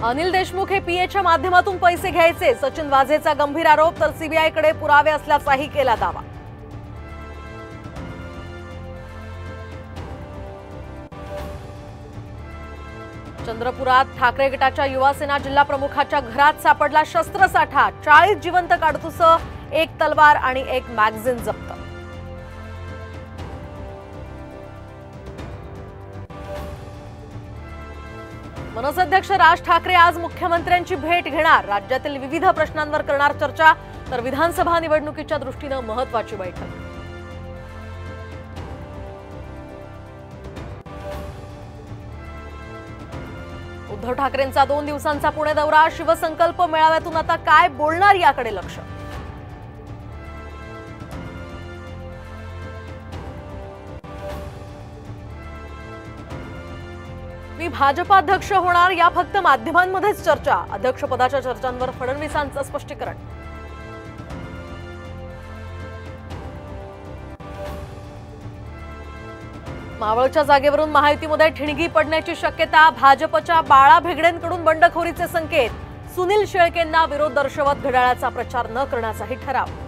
अनिल देशमुख हे पीएच्या माध्यमातून पैसे घ्यायचे, सचिन वाझेचा गंभीर आरोप, तर सीबीआयकडे पुरावे असल्याचाही केला दावा। चंद्रपुरात ठाकरे गटाच्या युवासेना जिल्हा प्रमुखाच्या घरात सापडला शस्त्रसाठा, 40 जिवंत काडतुस, 1 तलवार आणि 1 मॅगझिन जप्त। मनसे अध्यक्ष राज ठाकरे आज मुख्यमंत्र्यांची भेट घेणार, राज्यातील विविध प्रश्नांवर करणार चर्चा, तर विधानसभा निवडणुकीच्या दृष्टीने महत्त्वाची बैठक। उद्धव ठाकरेंचा 2 दिवसांचा पुणे दौरा, शिवसंकल्प मेळाव्यातून आता काय बोलणार याकडे लक्ष। मी भाजपाध्यक्ष होणार या फक्त माध्यमांमध्येच चर्चा, अध्यक्षपदाच्या चर्चांवर फडणवीसांचं स्पष्टीकरण। मावळच्या जागेवरून महायुतीमध्ये ठिणगी पडण्याची शक्यता, भाजपच्या बाळा भेगडेंकडून बंडखोरीचे संकेत, सुनील शेळकेंना विरोध दर्शवत घड्याळाचा प्रचार न करण्याचाही ठराव।